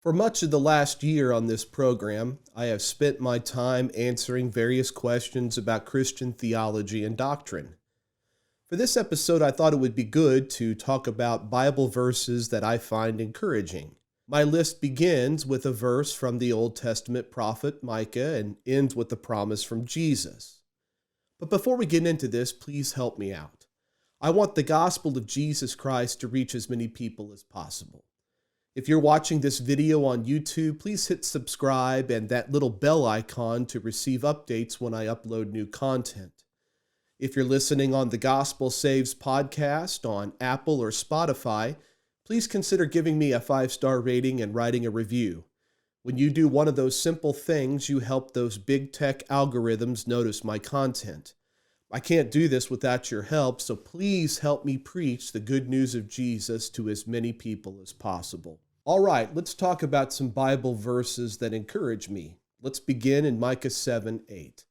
For much of the last year on this program, I have spent my time answering various questions about Christian theology and doctrine. For this episode, I thought it would be good to talk about Bible verses that I find encouraging. My list begins with a verse from the Old Testament prophet Micah and ends with a promise from Jesus. But before we get into this, please help me out. I want the gospel of Jesus Christ to reach as many people as possible. If you're watching this video on YouTube, please hit subscribe and that little bell icon to receive updates when I upload new content. If you're listening on the Gospel Saves podcast on Apple or Spotify, please consider giving me a 5-star rating and writing a review. When you do one of those simple things, you help those big tech algorithms notice my content. I can't do this without your help, so please help me preach the good news of Jesus to as many people as possible. All right, let's talk about some Bible verses that encourage me. Let's begin in Micah 7:8.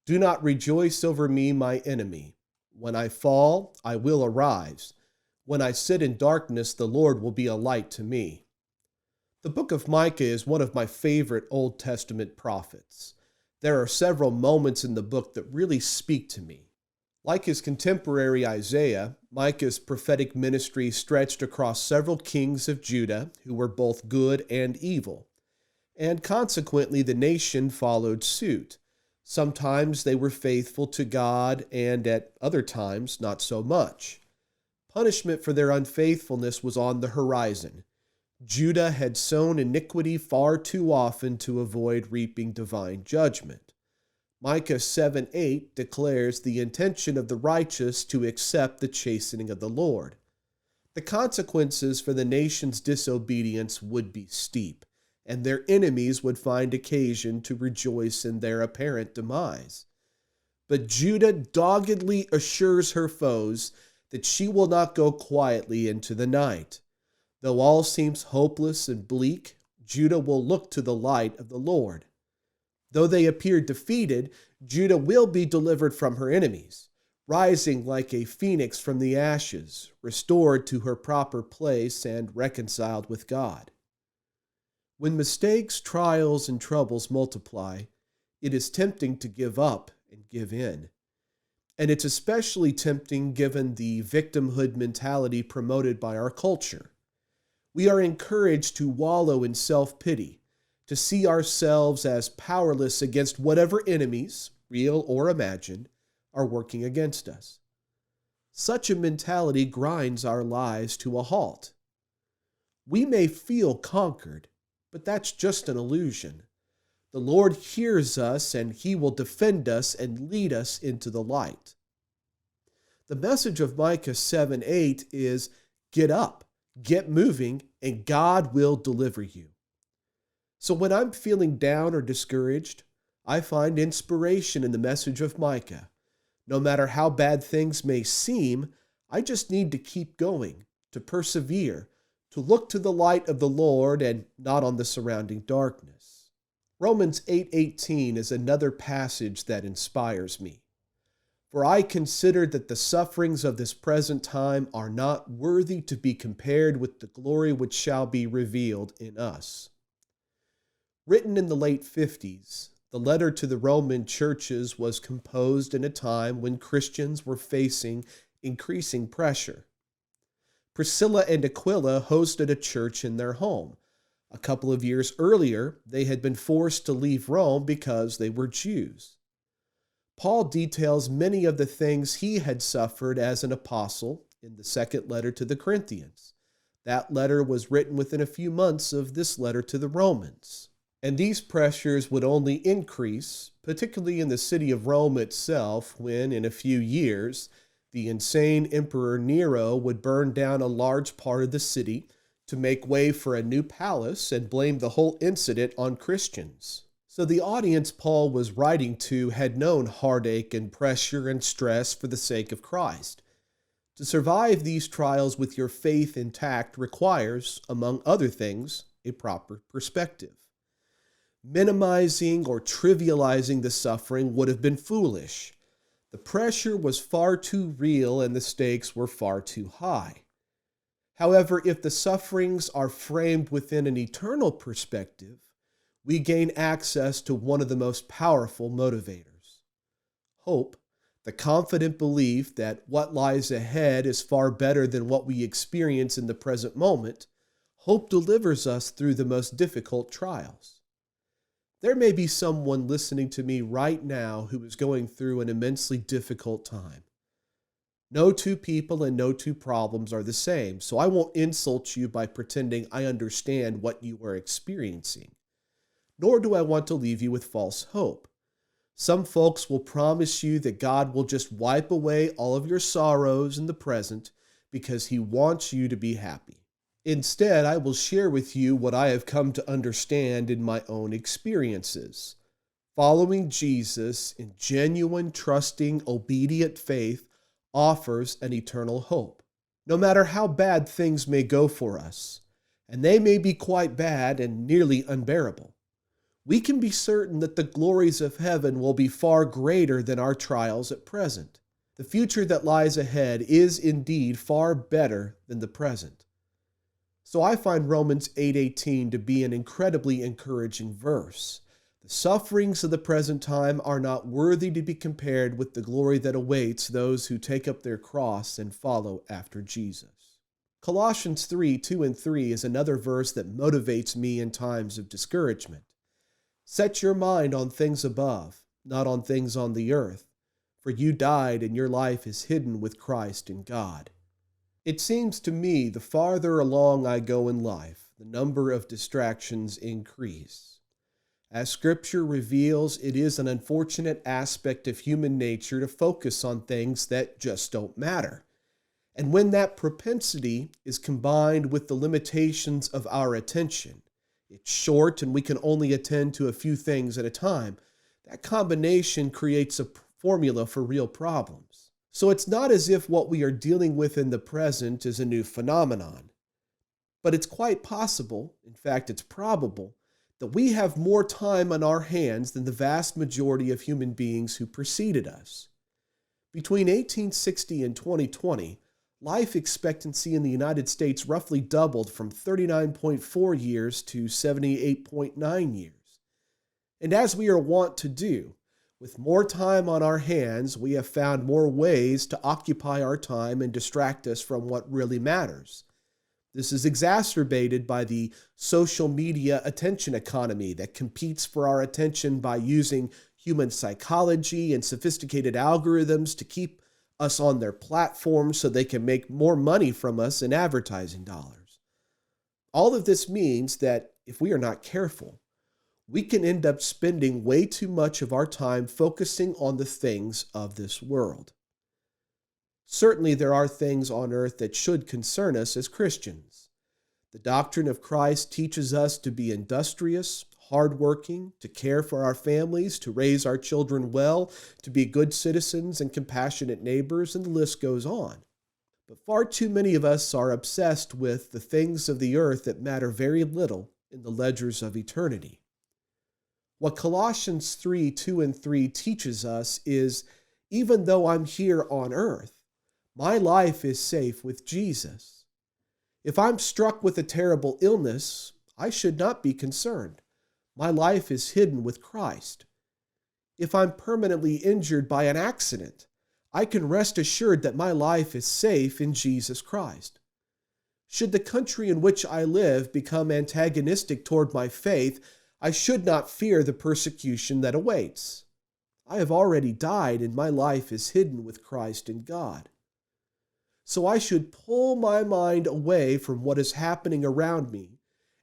Do not rejoice over me, my enemy. When I fall, I will arise. When I sit in darkness, the Lord will be a light to me. The book of Micah is one of my favorite Old Testament prophets. There are several moments in the book that really speak to me. Like his contemporary Isaiah, Micah's prophetic ministry stretched across several kings of Judah who were both good and evil, and consequently the nation followed suit. Sometimes they were faithful to God, and at other times not so much. Punishment for their unfaithfulness was on the horizon. Judah had sown iniquity far too often to avoid reaping divine judgment. Micah 7:8 declares the intention of the righteous to accept the chastening of the Lord. The consequences for the nation's disobedience would be steep, and their enemies would find occasion to rejoice in their apparent demise. But Judah doggedly assures her foes that she will not go quietly into the night. Though all seems hopeless and bleak, Judah will look to the light of the Lord. Though they appear defeated, Judah will be delivered from her enemies, rising like a phoenix from the ashes, restored to her proper place and reconciled with God. When mistakes, trials, and troubles multiply, it is tempting to give up and give in. And it's especially tempting given the victimhood mentality promoted by our culture. We are encouraged to wallow in self-pity, to see ourselves as powerless against whatever enemies, real or imagined, are working against us. Such a mentality grinds our lives to a halt. We may feel conquered, but that's just an illusion. The Lord hears us, and He will defend us and lead us into the light. The message of Micah 7:8 is, get up, get moving, and God will deliver you. So when I'm feeling down or discouraged, I find inspiration in the message of Micah. No matter how bad things may seem, I just need to keep going, to persevere, to look to the light of the Lord and not on the surrounding darkness. Romans 8:18 is another passage that inspires me. For I consider that the sufferings of this present time are not worthy to be compared with the glory which shall be revealed in us. Written in the late 50s, the letter to the Roman churches was composed in a time when Christians were facing increasing pressure. Priscilla and Aquila hosted a church in their home. A couple of years earlier, they had been forced to leave Rome because they were Jews. Paul details many of the things he had suffered as an apostle in the second letter to the Corinthians. That letter was written within a few months of this letter to the Romans. And these pressures would only increase, particularly in the city of Rome itself, when, in a few years, the insane Emperor Nero would burn down a large part of the city to make way for a new palace and blame the whole incident on Christians. So the audience Paul was writing to had known heartache and pressure and stress for the sake of Christ. To survive these trials with your faith intact requires, among other things, a proper perspective. Minimizing or trivializing the suffering would have been foolish. The pressure was far too real and the stakes were far too high. However, if the sufferings are framed within an eternal perspective, we gain access to one of the most powerful motivators. Hope, the confident belief that what lies ahead is far better than what we experience in the present moment. Hope delivers us through the most difficult trials. There may be someone listening to me right now who is going through an immensely difficult time. No two people and no two problems are the same, so I won't insult you by pretending I understand what you are experiencing. Nor do I want to leave you with false hope. Some folks will promise you that God will just wipe away all of your sorrows in the present because He wants you to be happy. Instead, I will share with you what I have come to understand in my own experiences. Following Jesus in genuine, trusting, obedient faith offers an eternal hope. No matter how bad things may go for us, and they may be quite bad and nearly unbearable, we can be certain that the glories of heaven will be far greater than our trials at present. The future that lies ahead is indeed far better than the present. So I find Romans 8:18 to be an incredibly encouraging verse. The sufferings of the present time are not worthy to be compared with the glory that awaits those who take up their cross and follow after Jesus. Colossians 3:2 and 3 is another verse that motivates me in times of discouragement. Set your mind on things above, not on things on the earth, for you died and your life is hidden with Christ in God. It seems to me the farther along I go in life, the number of distractions increase. As Scripture reveals, it is an unfortunate aspect of human nature to focus on things that just don't matter. And when that propensity is combined with the limitations of our attention, it's short and we can only attend to a few things at a time, that combination creates a formula for real problems. So it's not as if what we are dealing with in the present is a new phenomenon. But it's quite possible, in fact it's probable, that we have more time on our hands than the vast majority of human beings who preceded us. Between 1860 and 2020, life expectancy in the United States roughly doubled from 39.4 years to 78.9 years. And as we are wont to do, with more time on our hands, we have found more ways to occupy our time and distract us from what really matters. This is exacerbated by the social media attention economy that competes for our attention by using human psychology and sophisticated algorithms to keep us on their platforms so they can make more money from us in advertising dollars. All of this means that if we are not careful, we can end up spending way too much of our time focusing on the things of this world. Certainly, there are things on earth that should concern us as Christians. The doctrine of Christ teaches us to be industrious, hardworking, to care for our families, to raise our children well, to be good citizens and compassionate neighbors, and the list goes on. But far too many of us are obsessed with the things of the earth that matter very little in the ledgers of eternity. What Colossians 3:2 and 3 teaches us is, even though I'm here on earth, my life is safe with Jesus. If I'm struck with a terrible illness, I should not be concerned. My life is hidden with Christ. If I'm permanently injured by an accident, I can rest assured that my life is safe in Jesus Christ. Should the country in which I live become antagonistic toward my faith, I should not fear the persecution that awaits. I have already died and my life is hidden with Christ in God. So I should pull my mind away from what is happening around me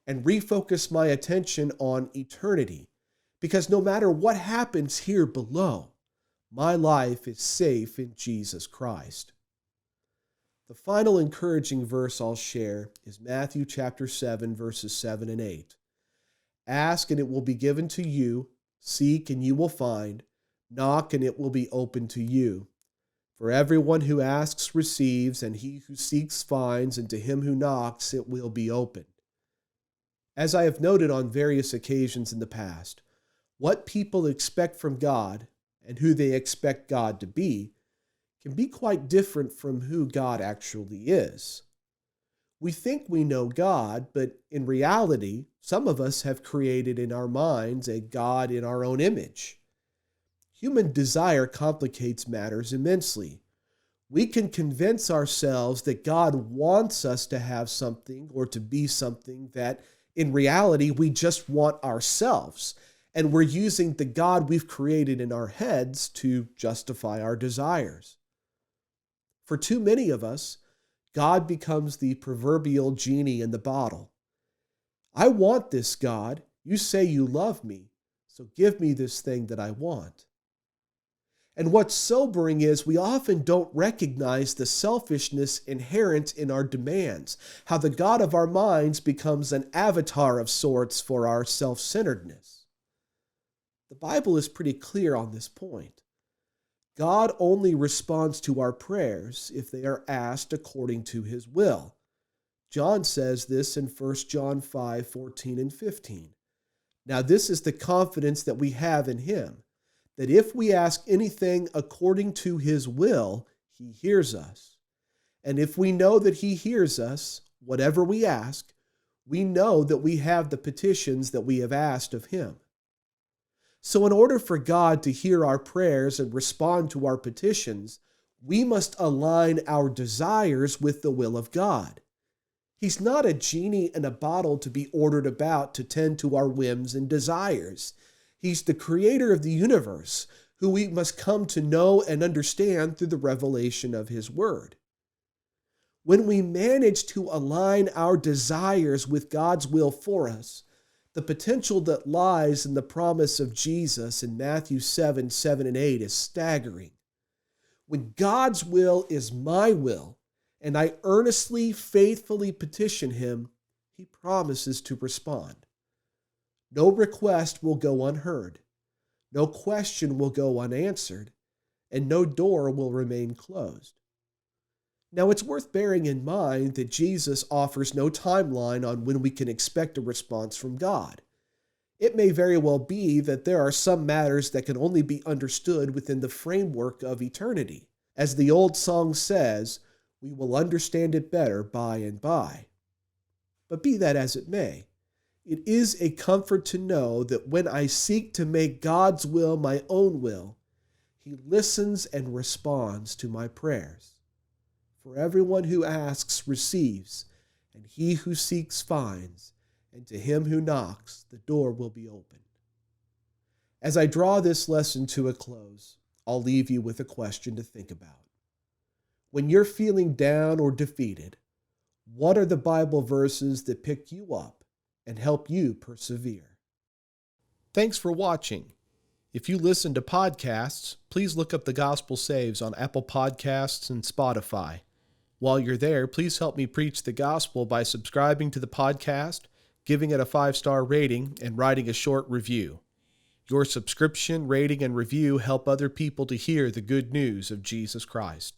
and refocus my attention on eternity, because no matter what happens here below, my life is safe in Jesus Christ. The final encouraging verse I'll share is Matthew chapter 7, verses 7 and 8. Ask and it will be given to you, seek and you will find, knock and it will be opened to you. For everyone who asks receives, and he who seeks finds, and to him who knocks it will be opened. As I have noted on various occasions in the past, what people expect from God and who they expect God to be can be quite different from who God actually is. We think we know God, but in reality, some of us have created in our minds a God in our own image. Human desire complicates matters immensely. We can convince ourselves that God wants us to have something or to be something that in reality we just want ourselves, and we're using the God we've created in our heads to justify our desires. For too many of us, God becomes the proverbial genie in the bottle. I want this, God. You say you love me, so give me this thing that I want. And what's sobering is we often don't recognize the selfishness inherent in our demands, how the God of our minds becomes an avatar of sorts for our self-centeredness. The Bible is pretty clear on this point. God only responds to our prayers if they are asked according to his will. John says this in 1 John 5:14 and 15. Now this is the confidence that we have in him, that if we ask anything according to his will, he hears us. And if we know that he hears us, whatever we ask, we know that we have the petitions that we have asked of him. So in order for God to hear our prayers and respond to our petitions, we must align our desires with the will of God. He's not a genie in a bottle to be ordered about to tend to our whims and desires. He's the creator of the universe, who we must come to know and understand through the revelation of his word. When we manage to align our desires with God's will for us, the potential that lies in the promise of Jesus in Matthew 7:7 and 8 is staggering. When God's will is my will, and I earnestly, faithfully petition him, he promises to respond. No request will go unheard, no question will go unanswered, and no door will remain closed. Now, it's worth bearing in mind that Jesus offers no timeline on when we can expect a response from God. It may very well be that there are some matters that can only be understood within the framework of eternity. As the old song says, we will understand it better by and by. But be that as it may, it is a comfort to know that when I seek to make God's will my own will, he listens and responds to my prayers. For everyone who asks receives, and he who seeks finds, and to him who knocks the door will be opened. As I draw this lesson to a close, I'll leave you with a question to think about. When you're feeling down or defeated, what are the Bible verses that pick you up and help you persevere? Thanks for watching. If you listen to podcasts, please look up The Gospel Saves on Apple Podcasts and Spotify. While you're there, please help me preach the gospel by subscribing to the podcast, giving it a 5-star rating, and writing a short review. Your subscription, rating, and review help other people to hear the good news of Jesus Christ.